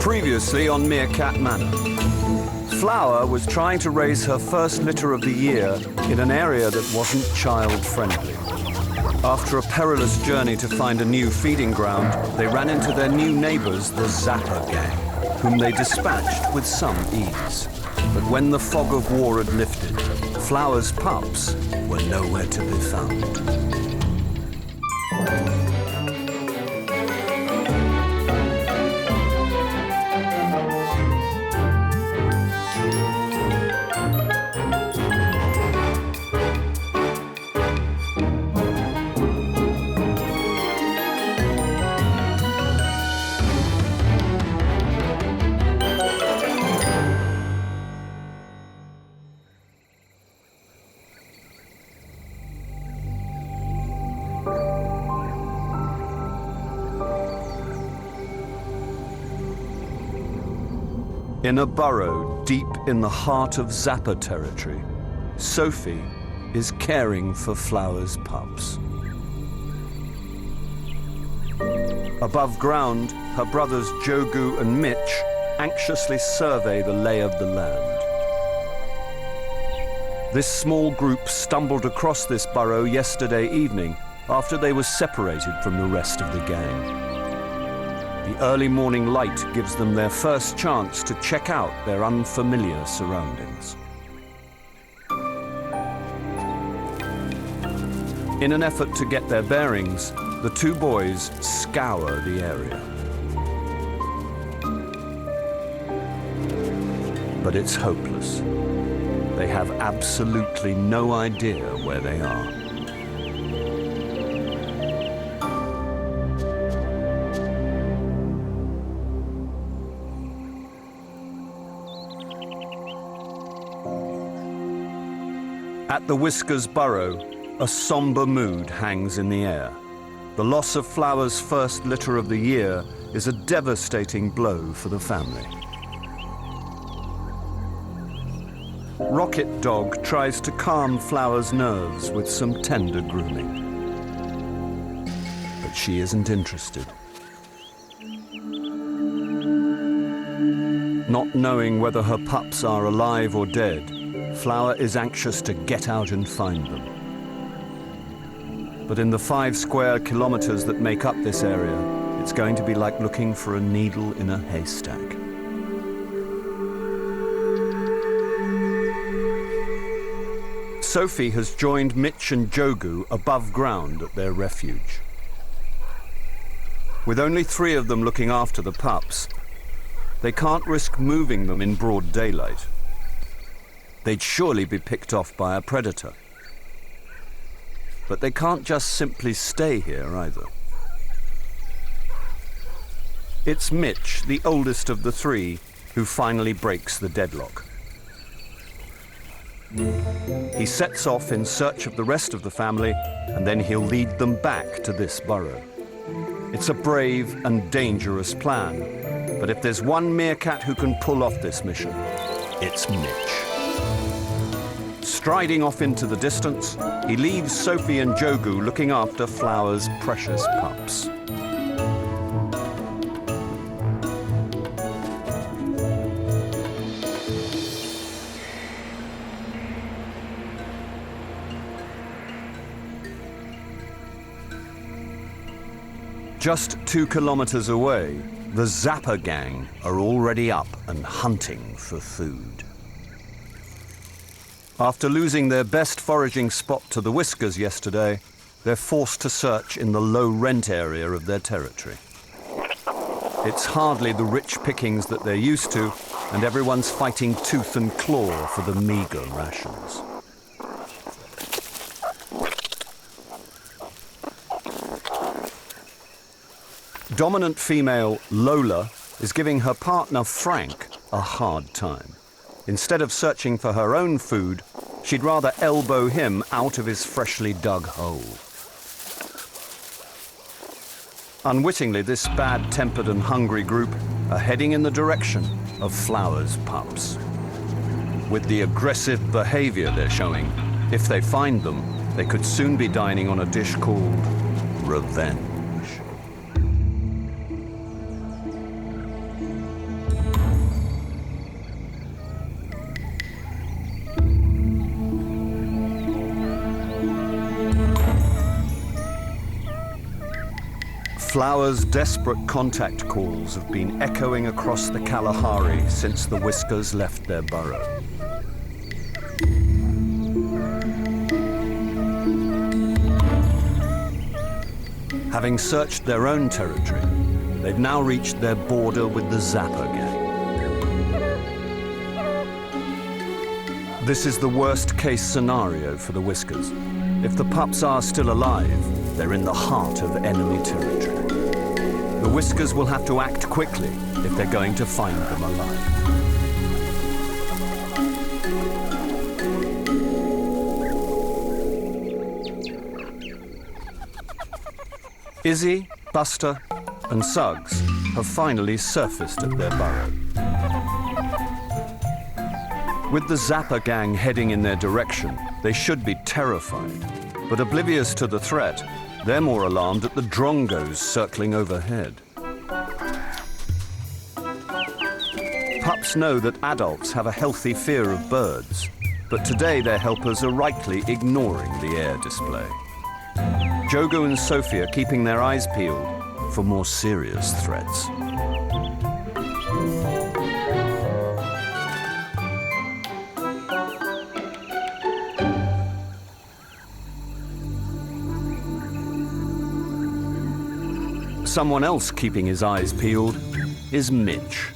Previously on Meerkat Manor. Flower was trying to raise her first litter of the year in an area that wasn't child-friendly. After a perilous journey to find a new feeding ground, they ran into their new neighbors, the Zapper gang, whom they dispatched with some ease. But when the fog of war had lifted, Flower's pups were nowhere to be found. In a burrow deep in the heart of Zappa territory, Sophie is caring for Flower's pups. Above ground, her brothers Jogu and Mitch anxiously survey the lay of the land. This small group stumbled across this burrow yesterday evening after they were separated from the rest of the gang. The early morning light gives them their first chance to check out their unfamiliar surroundings. In an effort to get their bearings, the two boys scour the area. But it's hopeless. They have absolutely no idea where they are. At the Whiskers burrow, a somber mood hangs in the air. The loss of Flower's first litter of the year is a devastating blow for the family. Rocket Dog tries to calm Flower's nerves with some tender grooming. But she isn't interested. Not knowing whether her pups are alive or dead, Flower is anxious to get out and find them. But in the 5 square kilometers that make up this area, it's going to be like looking for a needle in a haystack. Sophie has joined Mitch and Jogu above ground at their refuge. With only 3 of them looking after the pups, they can't risk moving them in broad daylight. They'd surely be picked off by a predator. But they can't just simply stay here either. It's Mitch, the oldest of the 3, who finally breaks the deadlock. He sets off in search of the rest of the family, and then he'll lead them back to this burrow. It's a brave and dangerous plan, but if there's one meerkat who can pull off this mission, it's Mitch. Striding off into the distance, he leaves Sophie and Jogu looking after Flower's precious pups. Just 2 kilometers away, the Zapper gang are already up and hunting for food. After losing their best foraging spot to the Whiskers yesterday, they're forced to search in the low-rent area of their territory. It's hardly the rich pickings that they're used to, and everyone's fighting tooth and claw for the meager rations. Dominant female Lola is giving her partner Frank a hard time. Instead of searching for her own food, she'd rather elbow him out of his freshly dug hole. Unwittingly, this bad-tempered and hungry group are heading in the direction of Flower's pups. With the aggressive behavior they're showing, if they find them, they could soon be dining on a dish called revenge. Flower's desperate contact calls have been echoing across the Kalahari since the Whiskers left their burrow. Having searched their own territory, they've now reached their border with the Zapper gang. This is the worst-case scenario for the Whiskers. If the pups are still alive, they're in the heart of enemy territory. The Whiskers will have to act quickly if they're going to find them alive. Izzy, Buster, and Suggs have finally surfaced at their burrow. With the Zappa gang heading in their direction, they should be terrified. But oblivious to the threat, they're more alarmed at the drongos circling overhead. Pups know that adults have a healthy fear of birds, but today their helpers are rightly ignoring the air display. Jogo and Sophie are keeping their eyes peeled for more serious threats. Someone else keeping his eyes peeled is Mitch.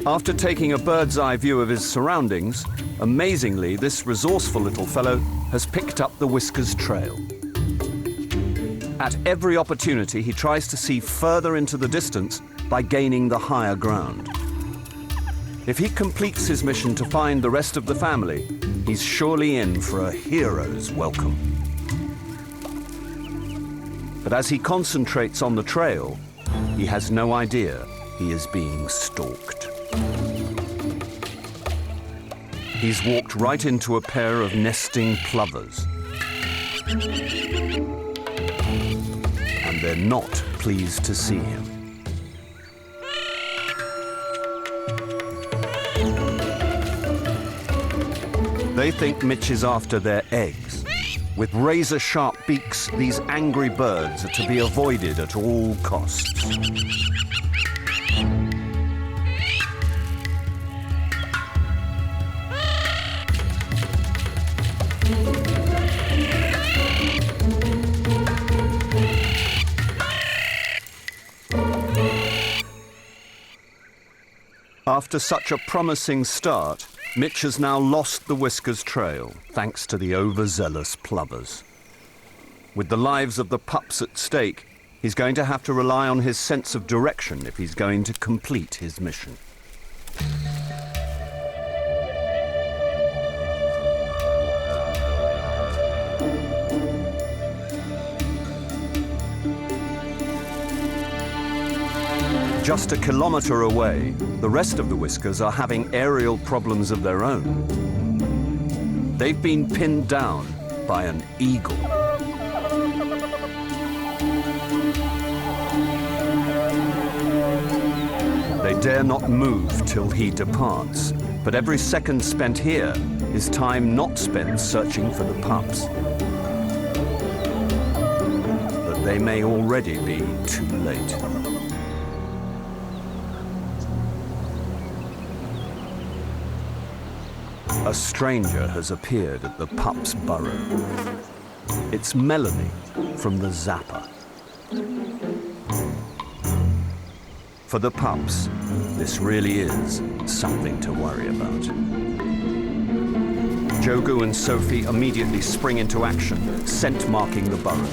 After taking a bird's-eye view of his surroundings, amazingly, this resourceful little fellow has picked up the Whiskers trail. At every opportunity, he tries to see further into the distance by gaining the higher ground. If he completes his mission to find the rest of the family, he's surely in for a hero's welcome. But as he concentrates on the trail, he has no idea he is being stalked. He's walked right into a pair of nesting plovers. And they're not pleased to see him. They think Mitch is after their eggs. With razor-sharp beaks, these angry birds are to be avoided at all costs. After such a promising start, Mitch has now lost the Whiskers trail, thanks to the overzealous plovers. With the lives of the pups at stake, he's going to have to rely on his sense of direction if he's going to complete his mission. Just a kilometre away, the rest of the Whiskers are having aerial problems of their own. They've been pinned down by an eagle. They dare not move till he departs, but every second spent here is time not spent searching for the pups. But they may already be too late. A stranger has appeared at the pups' burrow. It's Melanie from the Zapper. For the pups, this really is something to worry about. Jogo and Sophie immediately spring into action, scent marking the burrow.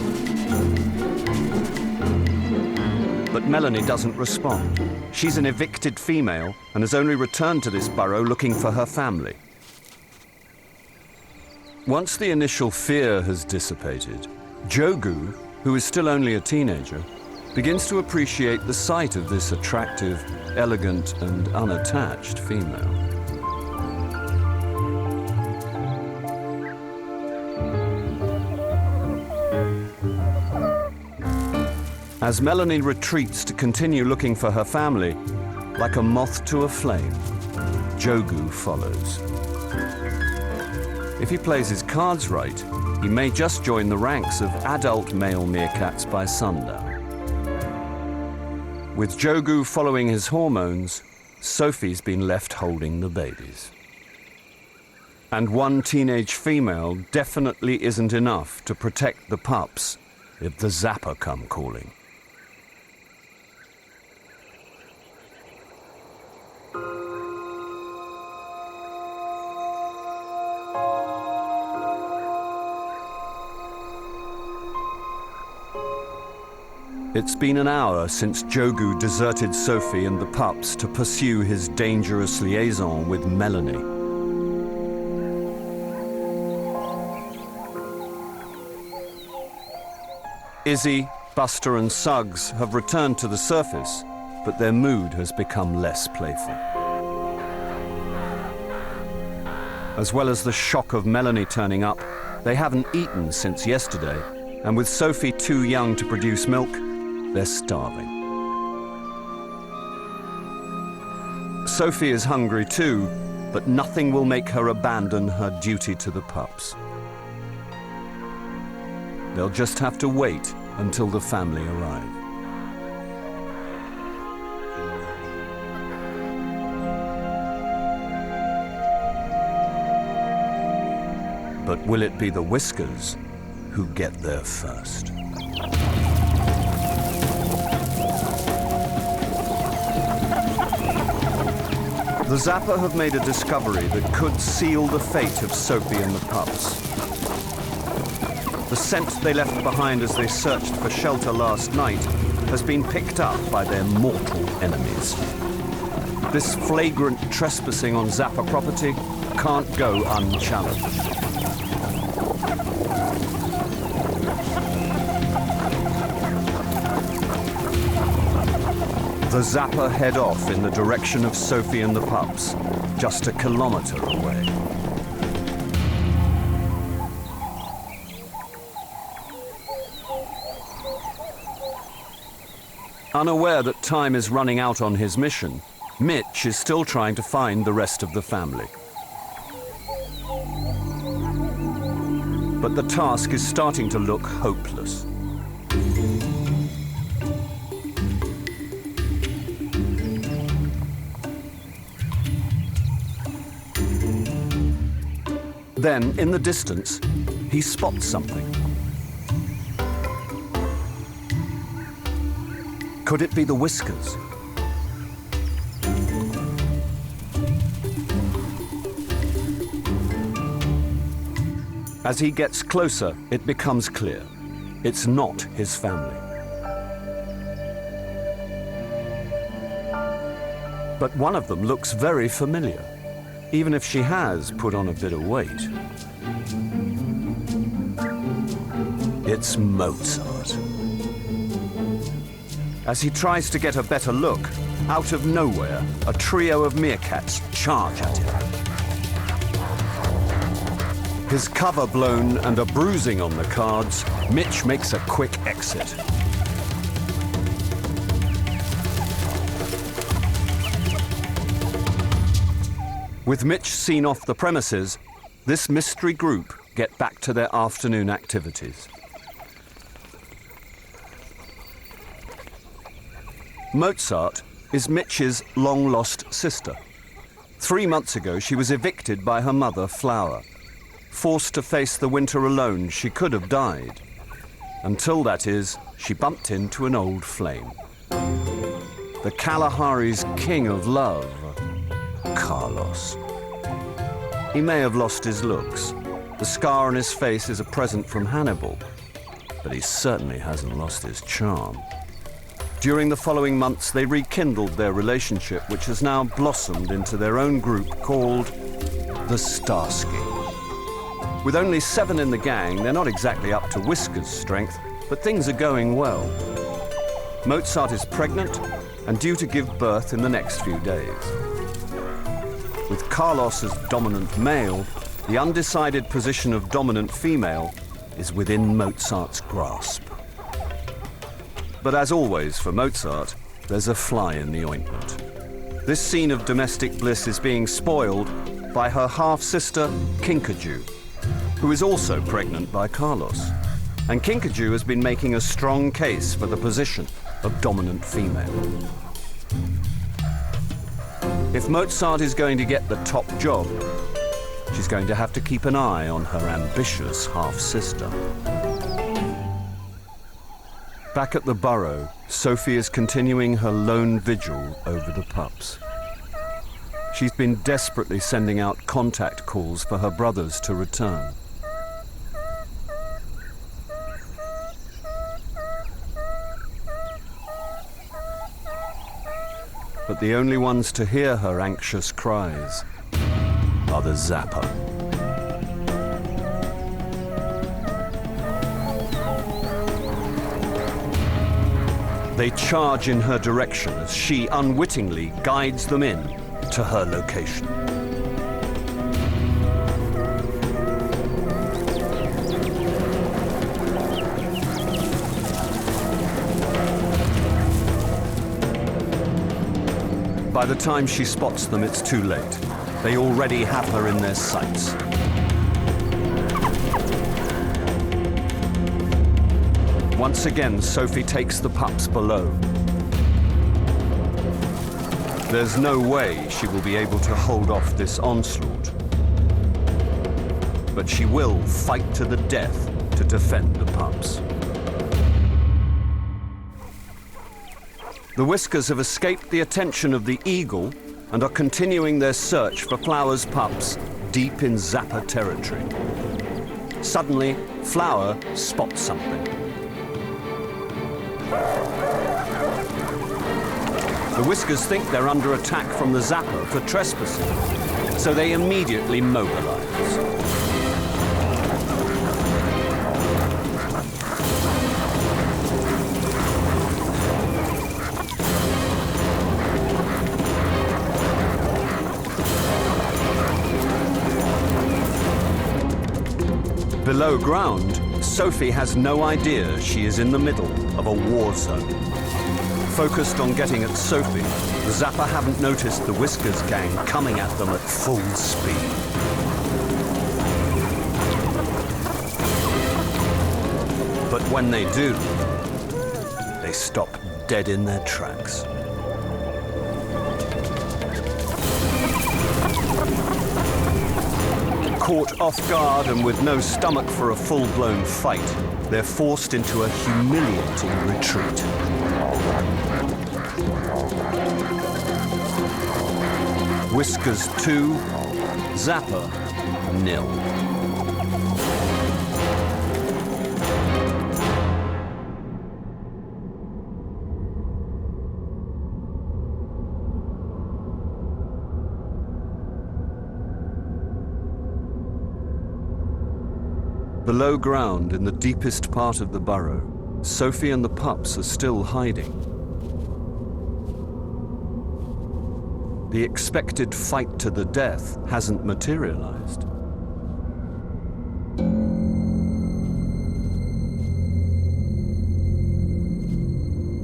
But Melanie doesn't respond. She's an evicted female and has only returned to this burrow looking for her family. Once the initial fear has dissipated, Jogo, who is still only a teenager, begins to appreciate the sight of this attractive, elegant, and unattached female. As Melanie retreats to continue looking for her family, like a moth to a flame, Jogo follows. If he plays his cards right, he may just join the ranks of adult male meerkats by sundown. With Jogu following his hormones, Sophie's been left holding the babies. And one teenage female definitely isn't enough to protect the pups if the Zapper come calling. It's been an hour since Jogu deserted Sophie and the pups to pursue his dangerous liaison with Melanie. Izzy, Buster and Suggs have returned to the surface, but their mood has become less playful. As well as the shock of Melanie turning up, they haven't eaten since yesterday, and with Sophie too young to produce milk, they're starving. Sophie is hungry too, but nothing will make her abandon her duty to the pups. They'll just have to wait until the family arrive. But will it be the Whiskers who get there first? The Zappa have made a discovery that could seal the fate of Sophie and the pups. The scent they left behind as they searched for shelter last night has been picked up by their mortal enemies. This flagrant trespassing on Zappa property can't go unchallenged. The Zappa head off in the direction of Sophie and the pups, just a kilometre away. Unaware that time is running out on his mission, Mitch is still trying to find the rest of the family. But the task is starting to look hopeless. Then, in the distance, he spots something. Could it be the Whiskers? As he gets closer, it becomes clear. It's not his family. But one of them looks very familiar, even if she has put on a bit of weight. It's Mozart. As he tries to get a better look, out of nowhere, a trio of meerkats charge at him. His cover blown and a bruising on the cards, Mitch makes a quick exit. With Mitch seen off the premises, this mystery group get back to their afternoon activities. Mozart is Mitch's long-lost sister. 3 months ago, she was evicted by her mother, Flower. Forced to face the winter alone, she could have died. Until, that is, she bumped into an old flame. The Kalahari's king of love, Carlos. He may have lost his looks. The scar on his face is a present from Hannibal, but he certainly hasn't lost his charm. During the following months, they rekindled their relationship, which has now blossomed into their own group called the Starski. With only 7 in the gang, they're not exactly up to Whiskers' strength, but things are going well. Mozart is pregnant and due to give birth in the next few days. With Carlos as dominant male, the undecided position of dominant female is within Mozart's grasp. But as always for Mozart, there's a fly in the ointment. This scene of domestic bliss is being spoiled by her half-sister, Kinkajou, who is also pregnant by Carlos. And Kinkajou has been making a strong case for the position of dominant female. If Mozart is going to get the top job, she's going to have to keep an eye on her ambitious half-sister. Back at the Burrow, Sophie is continuing her lone vigil over the pups. She's been desperately sending out contact calls for her brothers to return. But the only ones to hear her anxious cries are the Zapper. They charge in her direction as she unwittingly guides them in to her location. By the time she spots them, it's too late. They already have her in their sights. Once again, Sophie takes the pups below. There's no way she will be able to hold off this onslaught. But she will fight to the death to defend the pups. The Whiskers have escaped the attention of the eagle and are continuing their search for Flower's pups deep in Zappa territory. Suddenly, Flower spots something. The Whiskers think they're under attack from the Zapper for trespassing, so they immediately mobilize. Below ground, Sophie has no idea she is in the middle of a war zone. Focused on getting at Sophie, the Zappa haven't noticed the Whiskers gang coming at them at full speed. But when they do, they stop dead in their tracks. Caught off guard and with no stomach for a full-blown fight, they're forced into a humiliating retreat. Whiskers 2, Zapper 0. Below ground, in the deepest part of the burrow, Sophie and the pups are still hiding. The expected fight to the death hasn't materialized.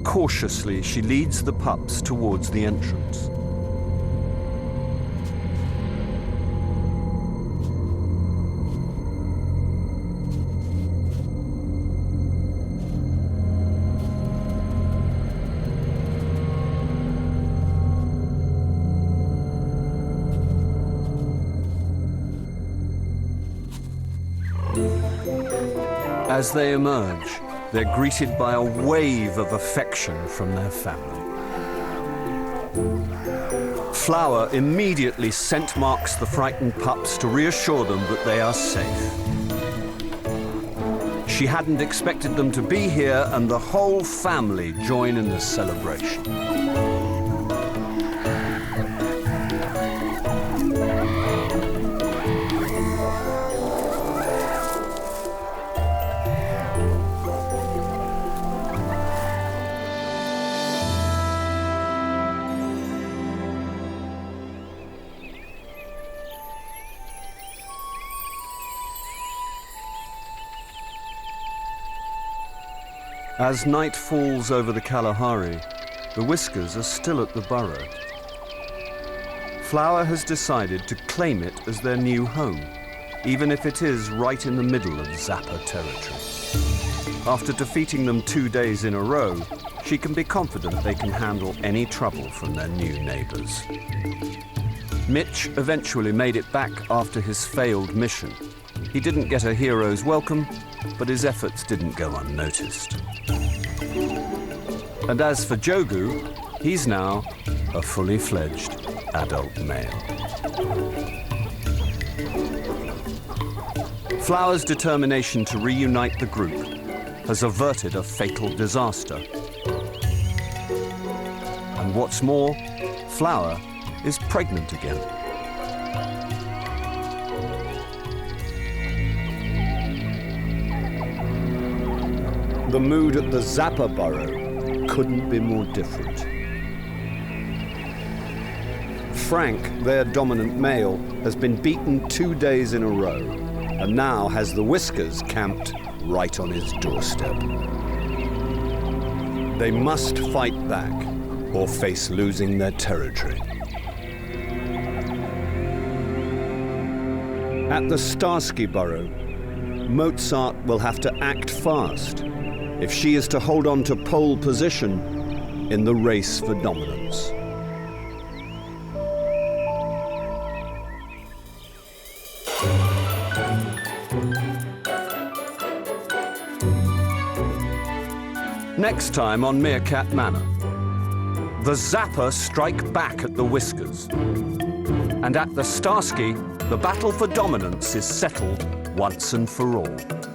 Cautiously, she leads the pups towards the entrance. As they emerge, they're greeted by a wave of affection from their family. Flower immediately scent marks the frightened pups to reassure them that they are safe. She hadn't expected them to be here, and the whole family join in the celebration. As night falls over the Kalahari, the Whiskers are still at the burrow. Flower has decided to claim it as their new home. even if it is right in the middle of Zappa territory. After defeating them 2 days in a row, she can be confident they can handle any trouble from their new neighbors. Mitch eventually made it back after his failed mission. He didn't get a hero's welcome, but his efforts didn't go unnoticed. And as for Jogu, he's now a fully fledged adult male. Flower's determination to reunite the group has averted a fatal disaster. And what's more, Flower is pregnant again. The mood at the Zapper burrow couldn't be more different. Frank, their dominant male, has been beaten 2 days in a row and now has the Whiskers camped right on his doorstep. They must fight back or face losing their territory. At the Starski burrow, Mozart will have to act fast if she is to hold on to pole position in the race for dominance. Next time on Meerkat Manor, the Zapper strike back at the Whiskers. And at the Starski, the battle for dominance is settled once and for all.